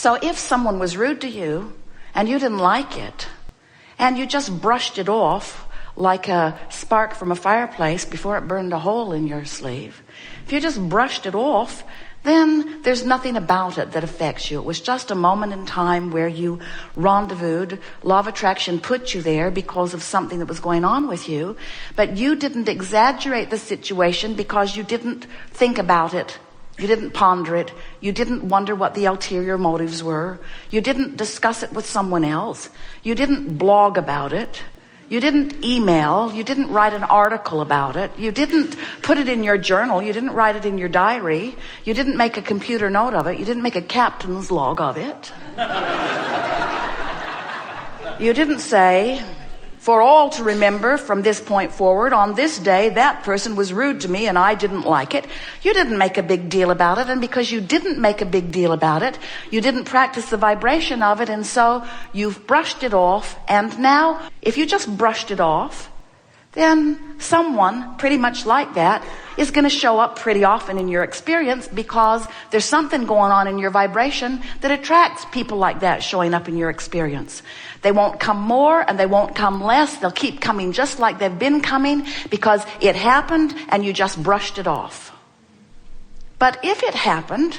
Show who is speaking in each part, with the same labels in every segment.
Speaker 1: So if someone was rude to you and you didn't like it and you just brushed it off like a spark from a fireplace before it burned a hole in your sleeve, if you just brushed it off, then there's nothing about it that affects you. It was just a moment in time where you rendezvoused. Law of attraction put you there because of something that was going on with you, but you didn't exaggerate the situation because you didn't think about it. You didn't ponder it. You didn't wonder what the ulterior motives were. You didn't discuss it with someone else. You didn't blog about it. You didn't email. You didn't write an article about it. You didn't put it in your journal. You didn't write it in your diary. You didn't make a computer note of it. You didn't make a captain's log of it. You didn't say, for all to remember from this point forward, on this day, that person was rude to me and I didn't like it. You didn't make a big deal about it. And because you didn't make a big deal about it, you didn't practice the vibration of it. And so you've brushed it off. And now, if you just brushed it off, then someone pretty much like that is going to show up pretty often in your experience because there's something going on in your vibration that attracts people like that showing up in your experience. They won't come more and they won't come less. They'll keep coming just like they've been coming because it happened and you just brushed it off. But if it happened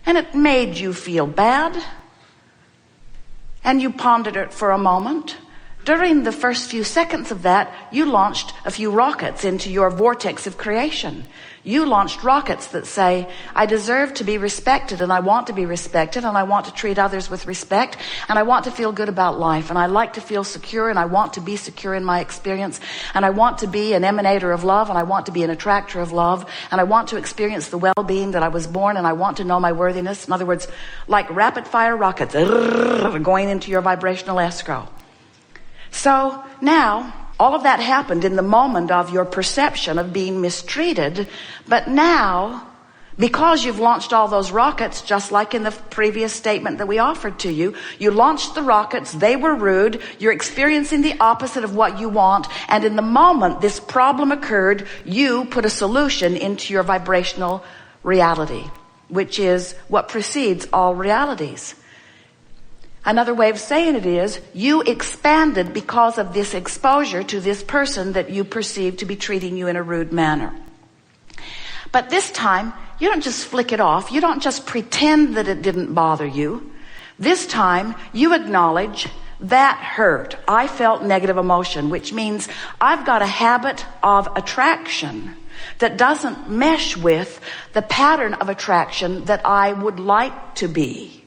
Speaker 1: and it made you feel bad and you pondered it for a moment, during the first few seconds of that, you launched a few rockets into your vortex of creation. You launched rockets that say, I deserve to be respected and I want to be respected and I want to treat others with respect and I want to feel good about life and I like to feel secure and I want to be secure in my experience and I want to be an emanator of love and I want to be an attractor of love and I want to experience the well-being that I was born and I want to know my worthiness. In other words, like rapid fire rockets going into your vibrational escrow. So now, all of that happened in the moment of your perception of being mistreated. But now, because you've launched all those rockets, just like in the previous statement that we offered to you, you launched the rockets, they were rude, you're experiencing the opposite of what you want, and in the moment this problem occurred, you put a solution into your vibrational reality, which is what precedes all realities. Another way of saying it is, you expanded because of this exposure to this person that you perceive to be treating you in a rude manner. But this time, you don't just flick it off. You don't just pretend that it didn't bother you. This time, you acknowledge that hurt. I felt negative emotion, which means I've got a habit of attraction that doesn't mesh with the pattern of attraction that I would like to be.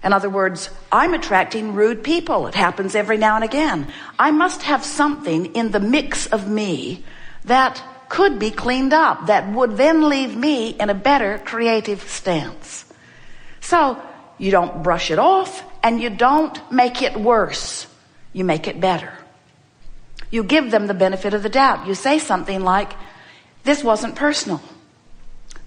Speaker 1: In other words, I'm attracting rude people. It happens every now and again. I must have something in the mix of me that could be cleaned up, that would then leave me in a better creative stance. So you don't brush it off and you don't make it worse. You make it better. You give them the benefit of the doubt. You say something like, this wasn't personal.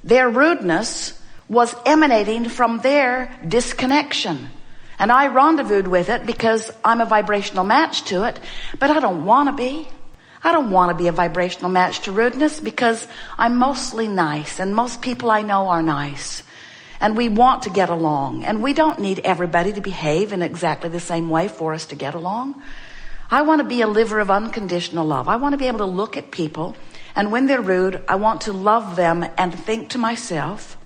Speaker 1: Their rudeness was emanating from their disconnection. And I rendezvoused with it because I'm a vibrational match to it, but I don't want to be. I don't want to be a vibrational match to rudeness because I'm mostly nice and most people I know are nice. And we want to get along and we don't need everybody to behave in exactly the same way for us to get along. I want to be a liver of unconditional love. I want to be able to look at people and when they're rude, I want to love them and think to myself,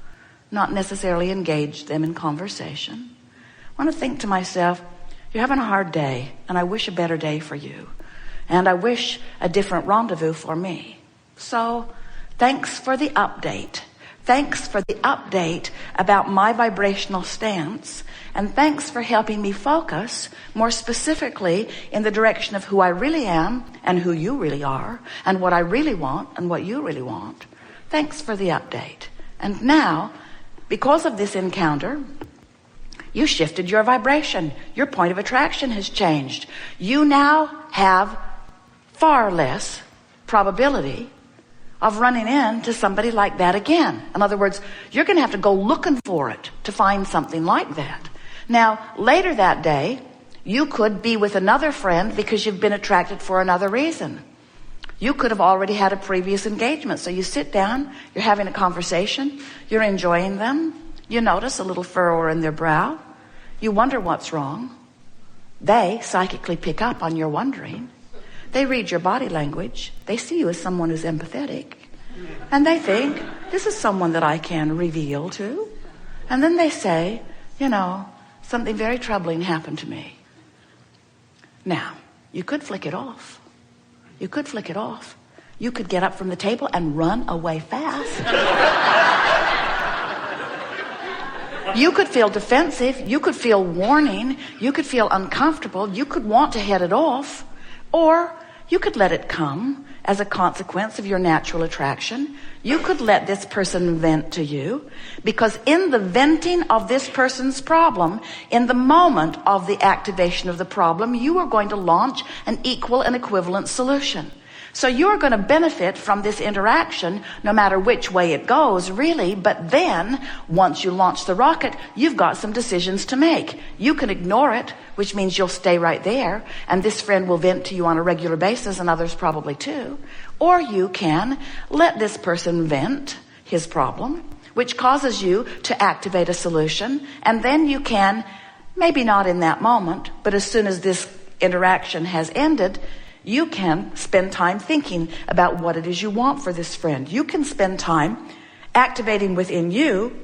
Speaker 1: not necessarily engage them in conversation. I want to think to myself, you're having a hard day, and I wish a better day for you. And I wish a different rendezvous for me. So, thanks for the update. Thanks for the update about my vibrational stance. And thanks for helping me focus more specifically in the direction of who I really am and who you really are and what I really want and what you really want. Thanks for the update. And now, because of this encounter, you shifted your vibration. Your point of attraction has changed. You now have far less probability of running into somebody like that again. In other words, you're going to have to go looking for it to find something like that. Now, later that day, you could be with another friend because you've been attracted for another reason. You could have already had a previous engagement. So you sit down, you're having a conversation, you're enjoying them. You notice a little furrow in their brow. You wonder what's wrong. They psychically pick up on your wondering. They read your body language. They see you as someone who's empathetic. And they think, this is someone that I can reveal to. And then they say, something very troubling happened to me. Now, you could flick it off. You could flick it off. You could get up from the table and run away fast. You could feel defensive. You could feel warning. You could feel uncomfortable. You could want to head it off. Or you could let it come as a consequence of your natural attraction. You could let this person vent to you, because in the venting of this person's problem, in the moment of the activation of the problem, you are going to launch an equal and equivalent solution. So you're going to benefit from this interaction no matter which way it goes, really. But then, once you launch the rocket, you've got some decisions to make. You can ignore it, which means you'll stay right there, and this friend will vent to you on a regular basis, and others probably too. Or you can let this person vent his problem, which causes you to activate a solution, and then you can, maybe not in that moment, but as soon as this interaction has ended, you can spend time thinking about what it is you want for this friend. You can spend time activating within you,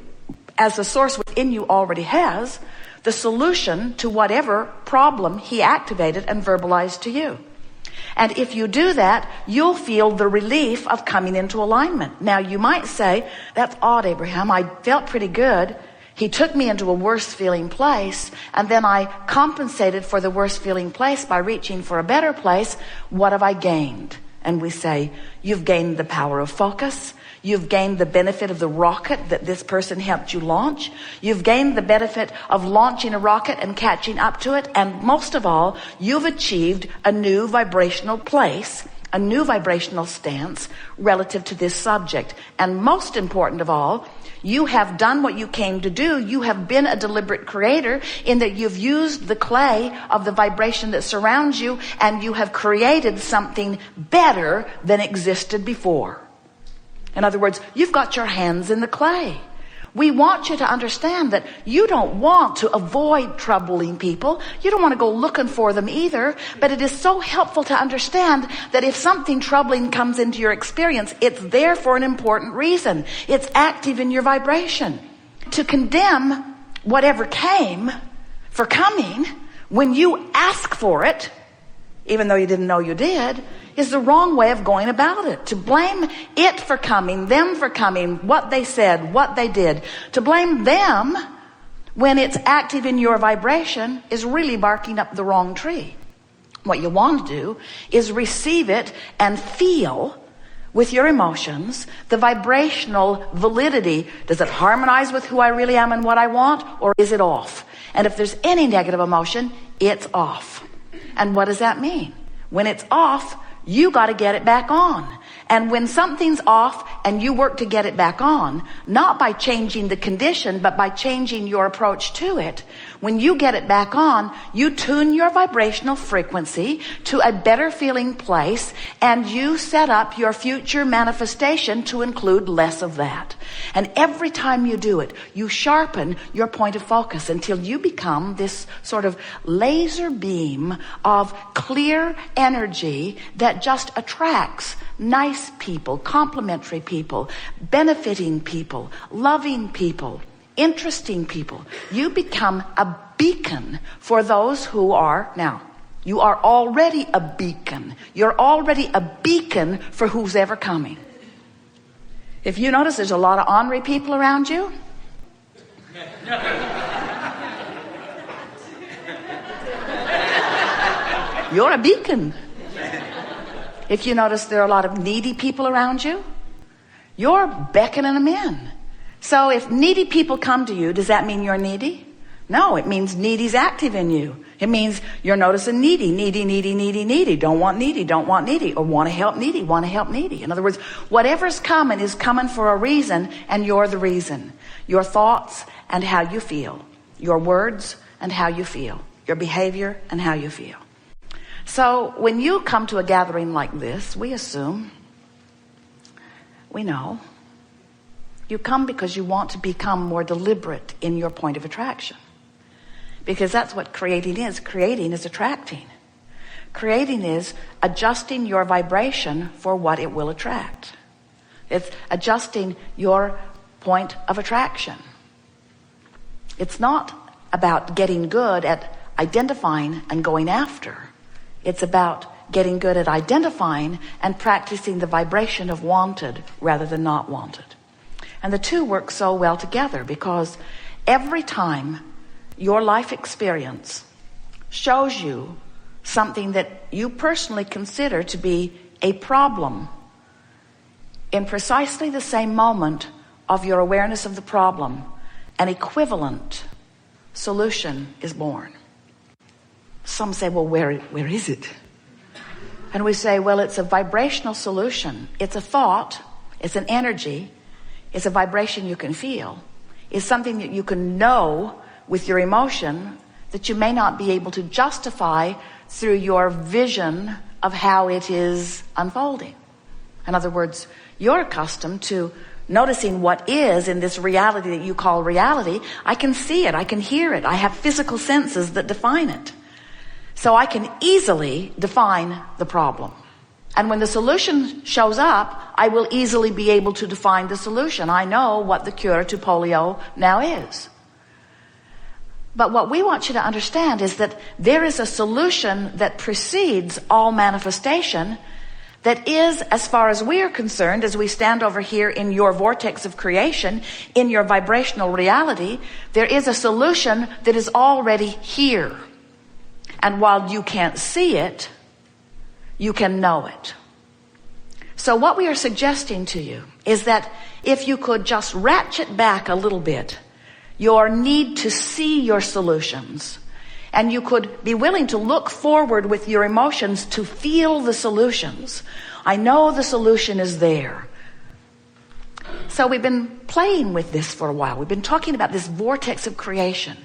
Speaker 1: as the source within you already has, the solution to whatever problem he activated and verbalized to you. And if you do that, you'll feel the relief of coming into alignment. Now, you might say, that's odd, Abraham. I felt pretty good. He took me into a worse feeling place, and then I compensated for the worse feeling place by reaching for a better place. What have I gained? And we say, you've gained the power of focus. You've gained the benefit of the rocket that this person helped you launch. You've gained the benefit of launching a rocket and catching up to it. And most of all, you've achieved a new vibrational place, a new vibrational stance relative to this subject. And most important of all, you have done what you came to do. You have been a deliberate creator in that you've used the clay of the vibration that surrounds you, and you have created something better than existed before. In other words, you've got your hands in the clay. We want you to understand that you don't want to avoid troubling people. You don't want to go looking for them either. But it is so helpful to understand that if something troubling comes into your experience, it's there for an important reason. It's active in your vibration. To condemn whatever came for coming when you ask for it, even though you didn't know you did, is the wrong way of going about it. To blame it for coming, them for coming, what they said, what they did, to blame them when it's active in your vibration is really barking up the wrong tree. What you want to do is receive it and feel with your emotions the vibrational validity. Does it harmonize with who I really am and what I want, or is it off? And if there's any negative emotion, it's off. And what does that mean? When it's off, you got to get it back on. And when something's off and you work to get it back on, not by changing the condition, but by changing your approach to it, when you get it back on, you tune your vibrational frequency to a better feeling place, and you set up your future manifestation to include less of that. And every time you do it, you sharpen your point of focus until you become this sort of laser beam of clear energy that just attracts nice people, complimentary people, benefiting people, loving people, interesting people. You become a beacon for those who are, now, you are already a beacon. You're already a beacon for who's ever coming. If you notice there's a lot of ornery people around you, you're a beacon. If you notice there are a lot of needy people around you, you're beckoning them in. So if needy people come to you, does that mean you're needy? No, it means needy's active in you. It means you're noticing needy. Don't want needy. Or want to help needy. In other words, whatever's coming is coming for a reason, and you're the reason. Your thoughts and how you feel. Your words and how you feel. Your behavior and how you feel. So when you come to a gathering like this, we assume, we know, you come because you want to become more deliberate in your point of attraction. Because that's what creating is. Creating is attracting. Creating is adjusting your vibration for what it will attract. It's adjusting your point of attraction. It's not about getting good at identifying and going after. It's about getting good at identifying and practicing the vibration of wanted rather than not wanted. And the two work so well together because every time your life experience shows you something that you personally consider to be a problem, in precisely the same moment of your awareness of the problem, an equivalent solution is born. Some say, well, where is it? And we say, well, it's a vibrational solution. It's a thought. It's an energy. It's a vibration you can feel. It's something that you can know with your emotion that you may not be able to justify through your vision of how it is unfolding. In other words, you're accustomed to noticing what is in this reality that you call reality. I can see it. I can hear it. I have physical senses that define it. So I can easily define the problem. And when the solution shows up, I will easily be able to define the solution. I know what the cure to polio now is. But what we want you to understand is that there is a solution that precedes all manifestation that is, as far as we are concerned, as we stand over here in your vortex of creation, in your vibrational reality, there is a solution that is already here. And while you can't see it, you can know it. So what we are suggesting to you is that if you could just ratchet back a little bit your need to see your solutions, and you could be willing to look forward with your emotions to feel the solutions. I know the solution is there. So we've been playing with this for a while. We've been talking about this vortex of creation.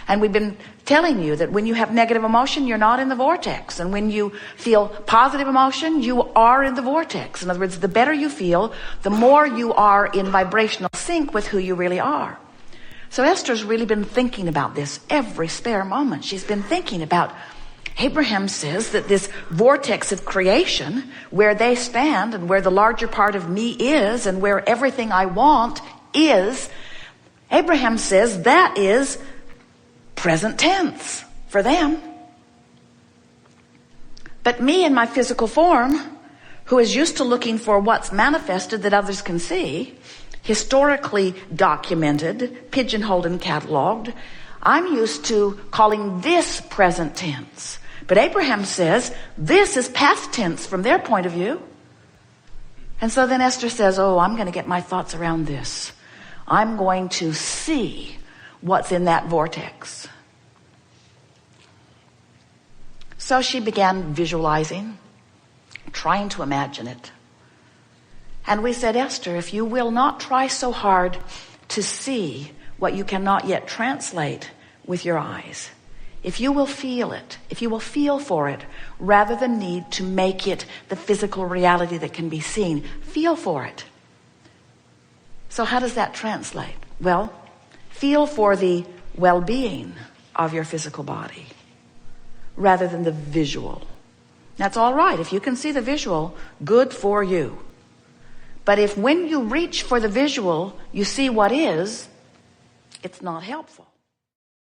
Speaker 1: And we've been telling you that when you have negative emotion, you're not in the vortex. And when you feel positive emotion, you are in the vortex. In other words, the better you feel, the more you are in vibrational sync with who you really are. So Esther's really been thinking about this every spare moment. She's been thinking about, Abraham says that this vortex of creation, where they stand and where the larger part of me is and where everything I want is, Abraham says that is present tense for them. But me in my physical form, who is used to looking for what's manifested that others can see, historically documented, pigeonholed and cataloged, I'm used to calling this present tense. But Abraham says this is past tense from their point of view. And so then Esther says, oh, I'm going to get my thoughts around this. I'm going to see what's in that vortex. So she began visualizing, trying to imagine it. And we said, Esther, if you will not try so hard to see what you cannot yet translate with your eyes, if you will feel it, if you will feel for it, rather than need to make it the physical reality that can be seen, feel for it. So how does that translate? Well, feel for the well-being of your physical body rather than the visual. That's all right. If you can see the visual, good for you. But if when you reach for the visual, you see what is, it's not helpful.